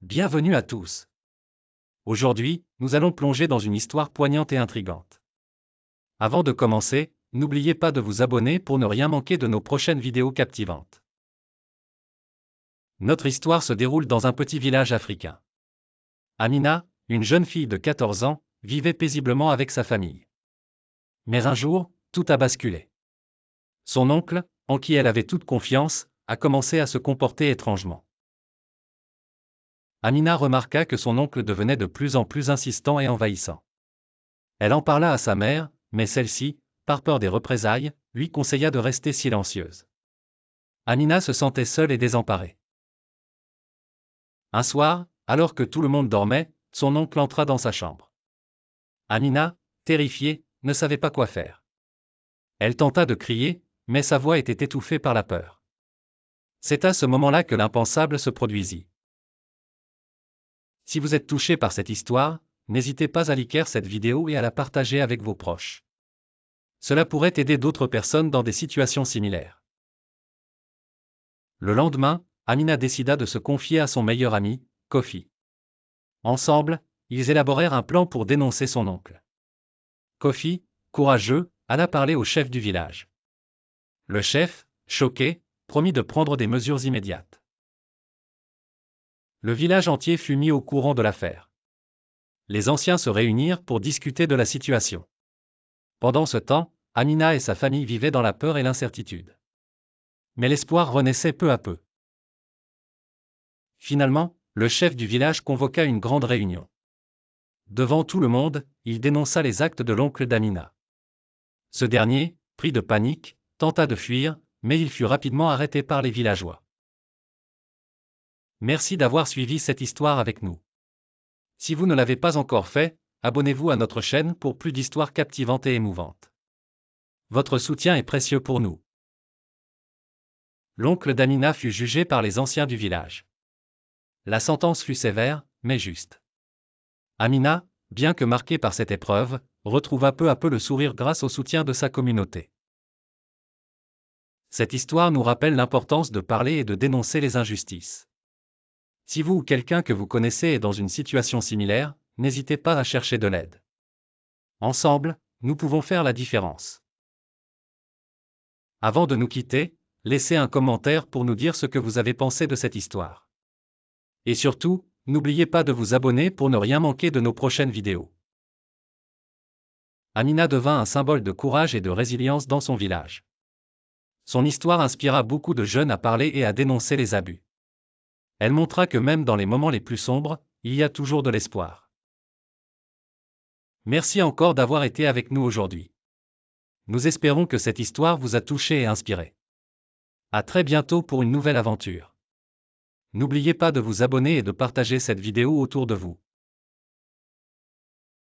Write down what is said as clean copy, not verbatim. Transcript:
Bienvenue à tous. Aujourd'hui, nous allons plonger dans une histoire poignante et intrigante. Avant de commencer, n'oubliez pas de vous abonner pour ne rien manquer de nos prochaines vidéos captivantes. Notre histoire se déroule dans un petit village africain. Amina, une jeune fille de 14 ans, vivait paisiblement avec sa famille. Mais un jour, tout a basculé. Son oncle, en qui elle avait toute confiance, a commencé à se comporter étrangement. Amina remarqua que son oncle devenait de plus en plus insistant et envahissant. Elle en parla à sa mère, mais celle-ci, par peur des représailles, lui conseilla de rester silencieuse. Amina se sentait seule et désemparée. Un soir, alors que tout le monde dormait, son oncle entra dans sa chambre. Amina, terrifiée, ne savait pas quoi faire. Elle tenta de crier, mais sa voix était étouffée par la peur. C'est à ce moment-là que l'impensable se produisit. Si vous êtes touché par cette histoire, n'hésitez pas à liker cette vidéo et à la partager avec vos proches. Cela pourrait aider d'autres personnes dans des situations similaires. Le lendemain, Amina décida de se confier à son meilleur ami, Kofi. Ensemble, ils élaborèrent un plan pour dénoncer son oncle. Kofi, courageux, alla parler au chef du village. Le chef, choqué, promit de prendre des mesures immédiates. Le village entier fut mis au courant de l'affaire. Les anciens se réunirent pour discuter de la situation. Pendant ce temps, Amina et sa famille vivaient dans la peur et l'incertitude. Mais l'espoir renaissait peu à peu. Finalement, le chef du village convoqua une grande réunion. Devant tout le monde, il dénonça les actes de l'oncle d'Amina. Ce dernier, pris de panique, tenta de fuir, mais il fut rapidement arrêté par les villageois. Merci d'avoir suivi cette histoire avec nous. Si vous ne l'avez pas encore fait, abonnez-vous à notre chaîne pour plus d'histoires captivantes et émouvantes. Votre soutien est précieux pour nous. L'oncle d'Amina fut jugé par les anciens du village. La sentence fut sévère, mais juste. Amina, bien que marquée par cette épreuve, retrouva peu à peu le sourire grâce au soutien de sa communauté. Cette histoire nous rappelle l'importance de parler et de dénoncer les injustices. Si vous ou quelqu'un que vous connaissez est dans une situation similaire, n'hésitez pas à chercher de l'aide. Ensemble, nous pouvons faire la différence. Avant de nous quitter, laissez un commentaire pour nous dire ce que vous avez pensé de cette histoire. Et surtout, n'oubliez pas de vous abonner pour ne rien manquer de nos prochaines vidéos. Amina devint un symbole de courage et de résilience dans son village. Son histoire inspira beaucoup de jeunes à parler et à dénoncer les abus. Elle montra que même dans les moments les plus sombres, il y a toujours de l'espoir. Merci encore d'avoir été avec nous aujourd'hui. Nous espérons que cette histoire vous a touché et inspiré. À très bientôt pour une nouvelle aventure. N'oubliez pas de vous abonner et de partager cette vidéo autour de vous.